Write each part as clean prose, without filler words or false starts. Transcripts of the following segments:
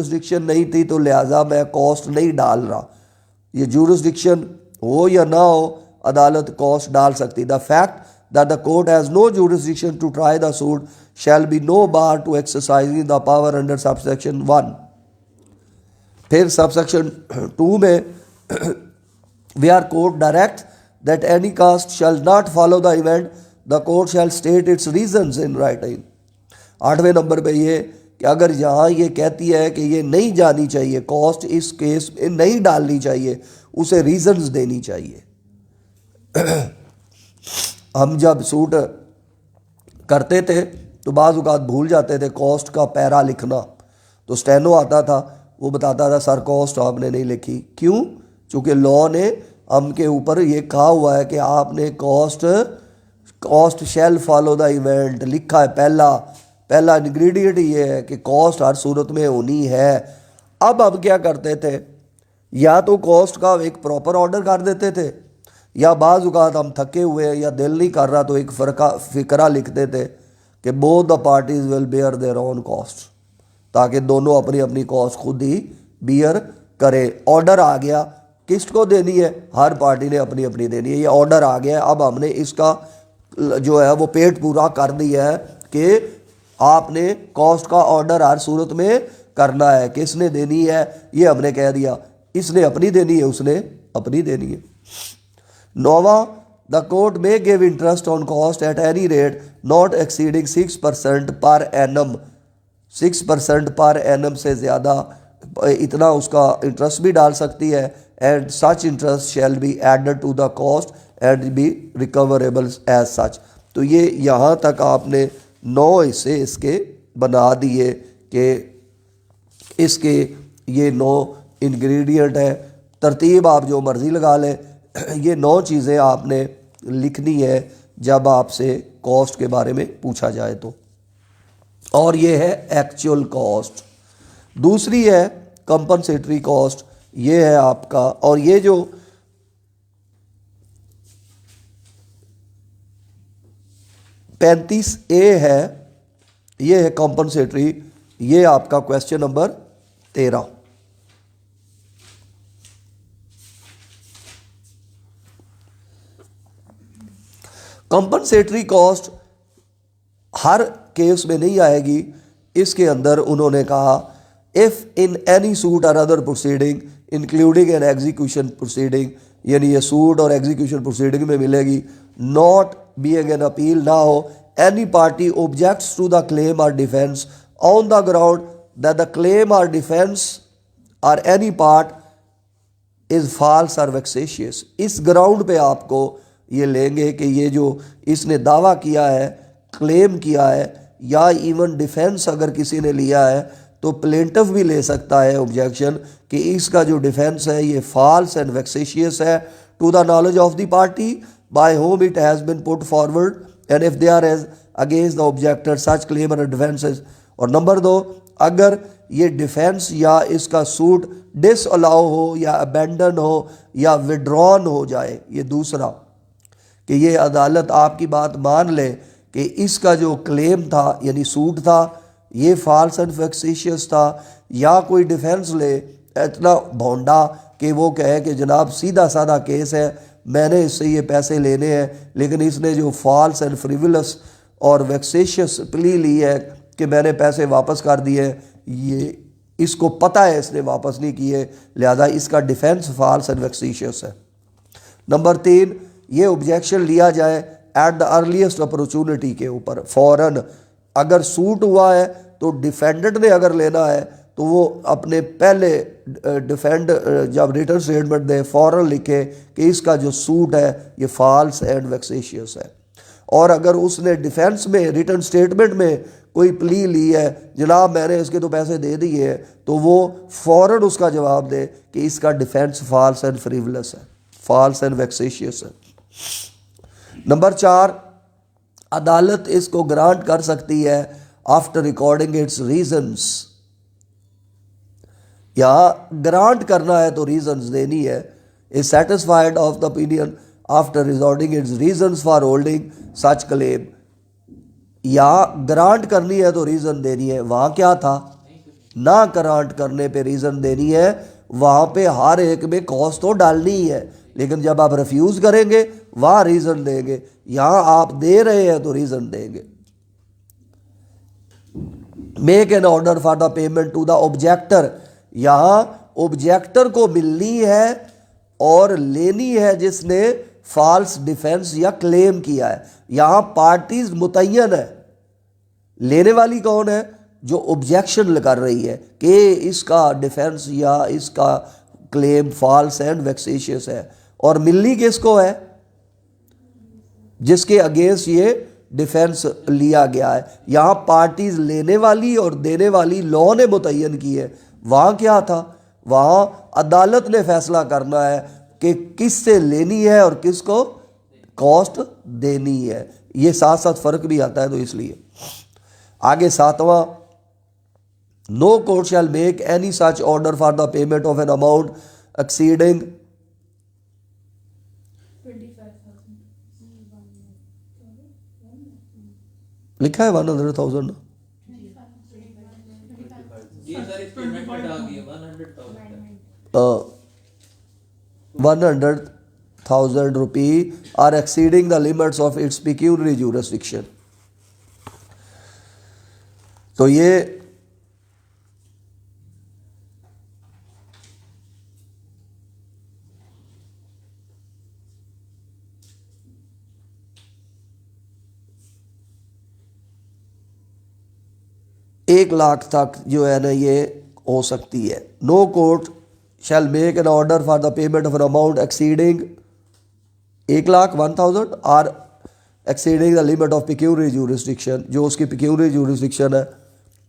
Jurisdiction नहीं थी तो लिहाजा मैं कॉस्ट नहीं डाल रहा। ये जुरिस्डिक्शन हो या ना हो, अदालत कॉस्ट डाल सकती। The fact that the court has no jurisdiction to try the suit shall be no bar to exercising the power under subsection 1। फिर सबसेक्शन 2 में where court direct that any caste shall not follow the event, the court shall state its reasons in writing। 8वें number पे ये कि अगर यहाँ ये कहती है कि ये नहीं जानी चाहिए, कॉस्ट इस केस में नहीं डालनी चाहिए, उसे रीजंस देनी चाहिए। हम जब सूट करते थे तो बाज़ औक़ात भूल जाते थे कॉस्ट का पैरा लिखना, तो स्टेनो आता था, वो बताता था सर कॉस्ट आपने नहीं लिखी। क्यों? चूँकि लॉ ने हम के ऊपर ये कहा हुआ है कि आपने cost shall follow the event लिखा है। पहला इंग्रेडिएंट ये है कि कॉस्ट हर सूरत में होनी है। अब हम क्या करते थे, या तो कॉस्ट का एक प्रॉपर ऑर्डर कर देते थे, या बाज़ औक़ात हम थके हुए या दिल नहीं कर रहा तो एक फ़िक्रा लिखते थे कि both the parties will bear their own cost, ताकि दोनों अपनी अपनी कॉस्ट खुद ही बियर करें। ऑर्डर आ गया, किसको देनी है? हर पार्टी ने अपनी अपनी देनी है। ये ऑर्डर आ गया है, अब हमने इसका जो है वो पेट पूरा कर दिया है कि आपने कॉस्ट का ऑर्डर हर सूरत में करना है। किसने देनी है ये हमने कह दिया, इसने अपनी देनी है, उसने अपनी देनी है। 9वां, the court may give interest on cost at any rate not exceeding 6% per annum. 6% per annum से ज़्यादा इतना उसका इंटरेस्ट भी डाल सकती है। And such interest shall be added to the cost and be recoverable as such. तो ये यहाँ तक आपने 9 हिस्से इसके बना दिए कि इसके ये 9 इंग्रेडिएंट है। तरतीब आप जो मर्ज़ी लगा लें, ये 9 चीज़ें आपने लिखनी है जब आपसे कॉस्ट के बारे में पूछा जाए तो। और ये है एक्चुअल कॉस्ट। दूसरी है कंपनसेटरी कॉस्ट, ये है आपका। और ये जो (35A) है, ये है कंपनसेटरी। ये आपका क्वेश्चन नंबर 13। कंपनसेटरी कॉस्ट हर केस में नहीं आएगी। इसके अंदर उन्होंने कहा if in any suit or other proceeding including an execution proceeding, यानी ये सूट और एग्जीक्यूशन प्रोसीडिंग में मिलेगी। नॉट बीइंग एन अपील ना हो, any party objects to the claim or defence on the ground that the claim or defence or any part is false or vexatious. इस ground पे आपको ये लेंगे कि ये जो इसने दावा किया है, क्लेम किया है, या इवन डिफेंस अगर किसी ने लिया है तो प्लेंटिफ भी ले सकता है ऑब्जेक्शन कि इसका जो डिफेंस है ये फॉल्स एंड वेक्सेशियस है to the knowledge of the party by whom it has been put forward and if they are as against the objector such claim and defences. और नंबर 2, अगर ये defence या इसका suit disallow हो या abandon हो या विड्रॉन हो जाए, ये दूसरा कि ये अदालत आपकी बात मान ले कि इसका जो क्लेम था यानी सूट था ये फॉल्स एंड वेक्सेशियस था, या कोई डिफेंस ले इतना भोंडा कि वो कहे कि जनाब सीधा साधा केस है, मैंने इससे ये पैसे लेने हैं, लेकिन इसने जो फॉल्स एंड फ्रिवलस और वेक्सेशियस प्ली ली है कि मैंने पैसे वापस कर दिए, ये इसको पता है इसने वापस नहीं किए, लिहाजा इसका डिफेंस फॉल्स एंड वेक्सेशियस है। नंबर 3, ये ऑब्जेक्शन लिया जाए एट द अर्लीस्ट अपॉर्चुनिटी के ऊपर, फ़ौरन। अगर सूट हुआ है तो डिफेंडेंट ने अगर लेना है तो वो अपने पहले डिफेंड जब रिटर्न स्टेटमेंट दे फ़ौरन लिखे कि इसका जो सूट है ये फॉल्स एंड वेक्सेशियस है। और अगर उसने डिफेंस में रिटर्न स्टेटमेंट में कोई प्ली ली है, जनाब मैंने इसके तो पैसे दे दिए हैं, तो वो फ़ौरन उसका जवाब दे कि इसका डिफेंस फॉल्स एंड फ्रिवलस है, फॉल्स एंड वेक्सेशियस है। नंबर 4, अदालत इसको ग्रांट कर सकती है आफ्टर रिकॉर्डिंग इट्स रीजंस। या ग्रांट करना है तो रीजंस देनी है। Is satisfied of the opinion after recording its reasons for holding such claim. या ग्रांट करनी है तो रीजन देनी है। वहां क्या था, ना ग्रांट करने पे रीज़न देनी है, वहाँ पे हर एक में कॉस्ट तो डालनी ही है, लेकिन जब आप रिफ्यूज़ करेंगे वहाँ रीज़न देंगे। यहाँ आप दे रहे हैं तो रीज़न देंगे। Make an order for the payment to the objector, यहाँ ऑब्जेक्टर को मिलनी है और लेनी है जिसने फॉल्स डिफेंस या क्लेम किया है। यहाँ पार्टीज मुतय्यन है, लेने वाली कौन है? जो ऑब्जेक्शन कर रही है कि इसका डिफेंस या इसका क्लेम फॉल्स एंड वेक्सेशियस है, और मिलनी किसको है? जिसके अगेंस्ट ये डिफेंस लिया गया है। यहाँ पार्टीज लेने वाली और देने वाली लॉ ने मुतय्यन की है। वहाँ क्या था? वहाँ अदालत ने फैसला करना है कि किससे लेनी है और किसको कॉस्ट देनी है। ये साथ साथ फर्क भी आता है, तो इसलिए आगे 7वां, no court shall make any such order for the payment of an amount exceeding, लिखा है 100,000 100,000 rupee or exceeding the limits of its pecuniary jurisdiction. तो ये एक लाख तक जो है ना ये हो सकती है। No court shall make an order for the payment of an amount exceeding 1,01,000 or exceeding the limit of pecuniary jurisdiction, जो उसकी पिक्यूनरी ज्यूरिसडिक्शन है।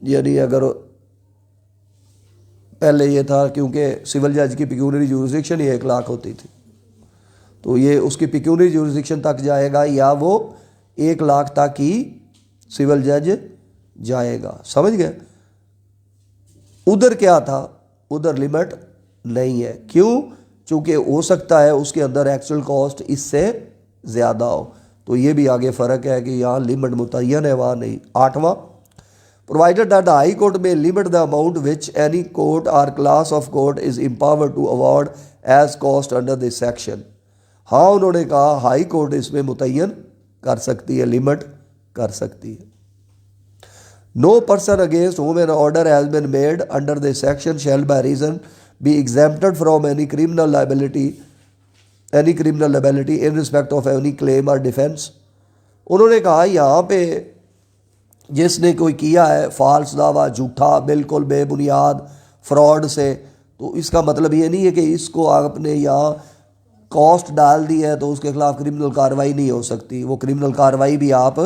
यानी अगर पहले ये था क्योंकि सिविल जज की पिक्यूनरी ज्यूरिसडिक्शन ही 1 लाख होती थी, तो ये उसकी पिक्यूनरी ज्यूरिसडिक्शन तक जाएगा या वो 1 लाख तक ही सिविल जज जाएगा। समझ गए? उधर क्या था? उधर लिमिट नहीं है। क्यों? चूंकि हो सकता है उसके अंदर एक्चुअल कॉस्ट इससे ज़्यादा हो, तो ये भी आगे फ़र्क है कि यहाँ लिमिट मुतय्यन है, वहाँ नहीं। 8वां, provided that the high court may limit the amount which any court or class of court is empowered to award as cost under this section. हाँ, उन्होंने कहा हाई कोर्ट इसमें मुतय्यन कर सकती है, लिमिट कर सकती है। No person against whom an order has been made under this section shall by reason be exempted from any criminal liability in respect of any claim or defense। उन्होंने कहा यहाँ पे जिसने कोई किया है फॉल्स दावा, झूठा, बिल्कुल बेबुनियाद, फ्रॉड से, तो इसका मतलब ये नहीं है कि इसको आपने यहाँ कॉस्ट डाल दी है तो उसके खिलाफ क्रिमिनल कार्रवाई नहीं हो सकती। वो क्रिमिनल कार्रवाई भी आप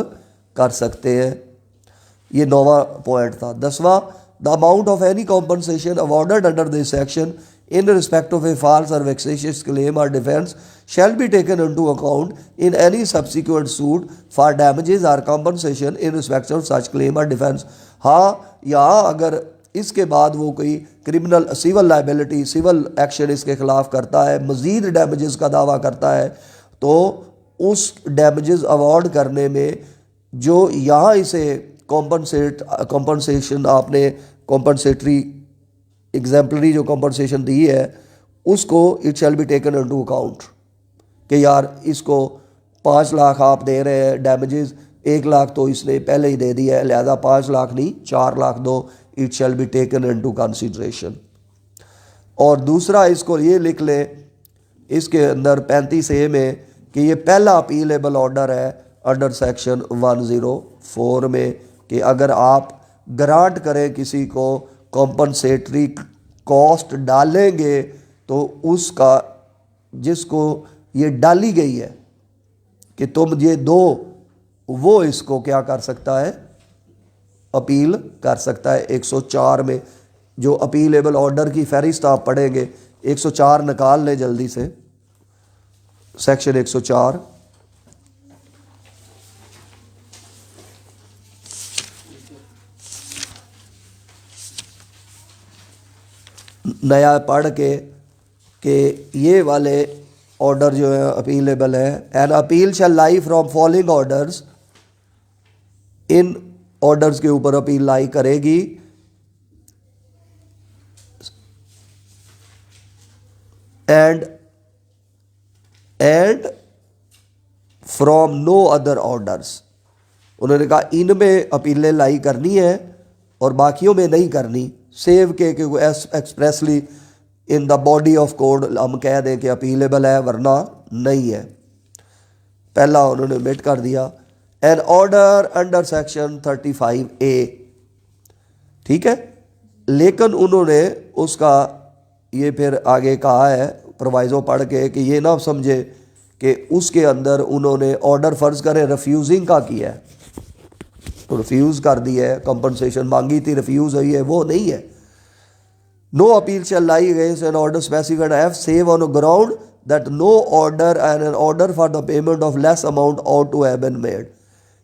कर सकते हैं। ये 9वां पॉइंट था। 10वां, the amount of any compensation awarded under this section in respect of a false or vexatious claim or defence shall be taken into account in any subsequent suit for damages or compensation in respect of such claim or defence. हाँ, यहाँ अगर इसके बाद वो कोई criminal civil liability, civil action इसके खिलाफ करता है, मज़ीद डैमेजेस का दावा करता है, तो उस डैमेजेस अवॉर्ड करने में जो यहाँ इसे कॉम्पनसेशन आपने कॉम्पनसेटरी एग्जाम्पलरी जो कॉम्पनसेशन दी है उसको it shall be taken into account कि यार इसको 5 लाख आप दे रहे हैं डैमेजेस, 1 लाख तो इसने पहले ही दे दिया है, लिहाजा 5 लाख नहीं 4 लाख दो, it shall be taken into consideration. और दूसरा इसको ये लिख ले इसके अंदर 35A में कि ये पहला अपीलेबल ऑर्डर है अंडर सेक्शन 104 में कि अगर आप ग्रांट करें किसी को कॉम्पनसेटरी कॉस्ट डालेंगे तो उसका जिसको ये डाली गई है कि तुम ये दो, वो इसको क्या कर सकता है? अपील कर सकता है। 104 में जो अपीलेबल ऑर्डर की फहरिस्त आप पढ़ेंगे, 104 निकाल लें जल्दी से, सेक्शन 104। नया पढ़ के कि ये वाले ऑर्डर जो है अपीलेबल है। An appeal shall lie from following orders, इन ऑर्डर्स के ऊपर अपील लाई करेगी and from no other orders. उन्होंने कहा इनमें अपीलें लाई करनी है और बाकियों में नहीं करनी, सेव के expressly in the body of code हम कह दें कि अपीलेबल है वरना नहीं है। पहला उन्होंने मिट कर दिया। N order under section 35A, ठीक है, लेकिन उन्होंने उसका ये फिर आगे कहा है प्रोवाइजो पढ़ के कि ये ना समझे कि उसके अंदर उन्होंने ऑर्डर फर्ज करें रिफ्यूजिंग का किया है, तो रिफ्यूज़ कर दिया है, कंपनसेशन मांगी थी रिफ्यूज़ हुई है, वो नहीं है। No appeal shall lie against an order specified F save on ground that no order and an order for the payment of less amount ought to have been made.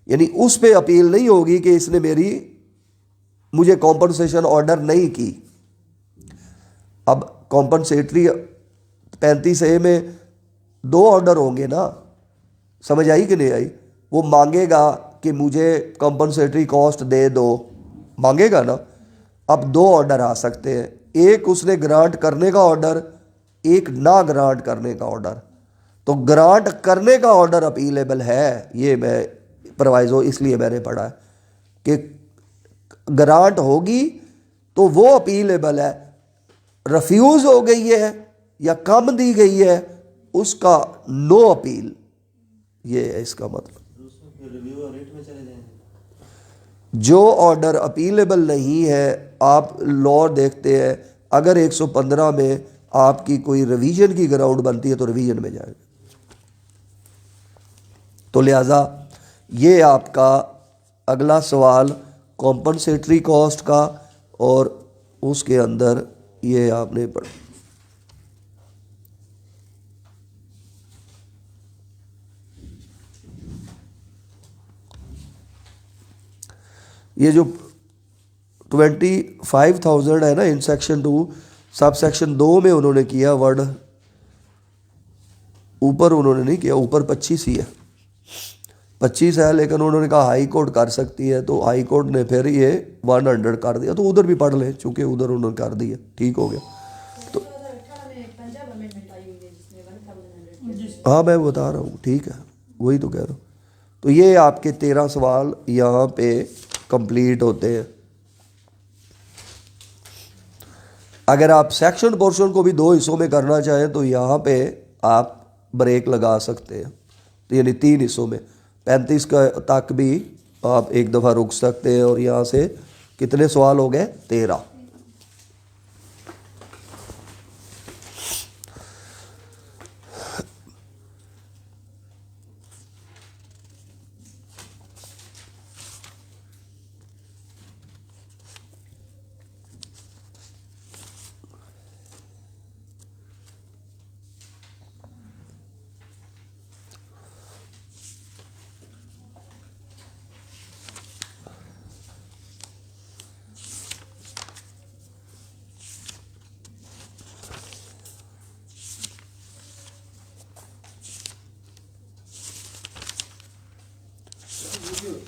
यानी उस पर अपील नहीं होगी कि इसने मुझे कॉम्पनसेशन ऑर्डर नहीं की। अब कॉम्पनसेटरी 35A में 2 ऑर्डर होंगे ना, समझ आई कि नहीं आई? वो मांगेगा कि मुझे कंपनसेटरी कॉस्ट दे दो, मांगेगा ना। अब 2 ऑर्डर आ सकते हैं, एक उसने ग्रांट करने का ऑर्डर, एक ना ग्रांट करने का ऑर्डर। तो ग्रांट करने का ऑर्डर अपीलेबल है, ये मैं प्रोवाइजो इसलिए मैंने पढ़ा है कि ग्रांट होगी तो वो अपीलेबल है। रिफ्यूज़ हो गई है या कम दी गई है उसका नो अपील, ये है इसका मतलब। जो ऑर्डर अपीलेबल नहीं है, आप लॉ देखते हैं, अगर 115 में आपकी कोई रिवीजन की ग्राउंड बनती है तो रिवीजन में जाएगा। तो लिहाजा ये आपका अगला सवाल कॉम्पनसेटरी कॉस्ट का, और उसके अंदर ये आपने पढ़ ये जो 25,000 है ना इन सेक्शन 2 सब सेक्शन 2 में उन्होंने किया वर्ड, ऊपर उन्होंने नहीं किया, ऊपर 25 ही है, 25 है, लेकिन उन्होंने कहा हाई कोर्ट कर सकती है, तो हाई कोर्ट ने फिर ये 100 कर दिया। तो उधर भी पढ़ ले, चूंकि उधर उन्होंने कर दिया, ठीक हो गया। तो हाँ मैं बता रहा हूँ, ठीक है, वही तो कह रहा हूँ। तो ये आपके 13 सवाल यहाँ पे कंप्लीट होते हैं। अगर आप सेक्शन पोर्शन को भी 2 हिस्सों में करना चाहें तो यहाँ पे आप ब्रेक लगा सकते हैं, तो यानी 3 हिस्सों में 35 का तक भी आप एक दफ़ा रुक सकते हैं। और यहाँ से कितने सवाल हो गए? 13।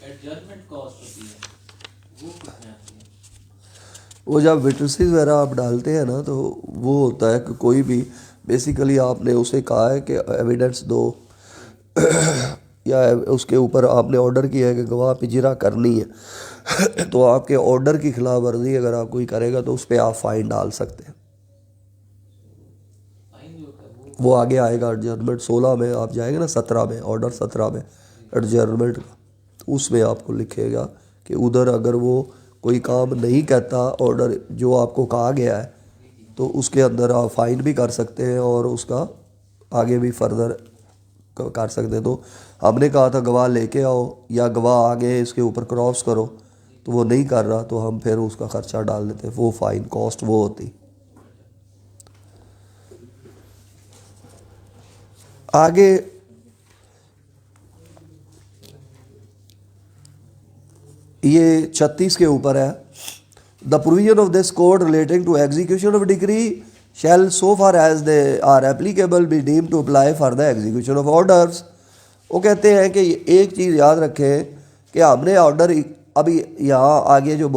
एडजस्टमेंट कॉस्ट होती है वो कितने आती है? वो जब विटनेसेस वगैरह आप डालते हैं ना, तो वो होता है कि कोई भी बेसिकली आपने उसे कहा है कि एविडेंस दो या उसके ऊपर आपने ऑर्डर किया है कि गवाह पे जिरा करनी है तो आपके ऑर्डर की खिलाफ वर्जी अगर आप कोई करेगा तो उस पर आप फ़ाइन डाल सकते हैं। वो आगे आएगा एडजर्नमेंट 16 में, आप जाएंगे ना 17 में, ऑर्डर 17 में एडजर्नमेंट का, तो उसमें आपको लिखेगा कि उधर अगर वो कोई काम नहीं कहता ऑर्डर जो आपको कहा गया है, तो उसके अंदर आप फ़ाइन भी कर सकते हैं और उसका आगे भी फर्दर कर सकते हैं। तो हमने कहा था गवाह लेके आओ या गवाह आगे इसके ऊपर क्रॉस करो, तो वो नहीं कर रहा तो हम फिर उसका खर्चा डाल देते, वो फ़ाइन कॉस्ट वो होती। आगे ये 36 के ऊपर है। The provision of this code relating to execution of decree shall so far as they are applicable be deem to apply for the execution of orders. वो कहते हैं कि एक चीज़ याद रखें कि हमने ऑर्डर अभी यहाँ आगे जो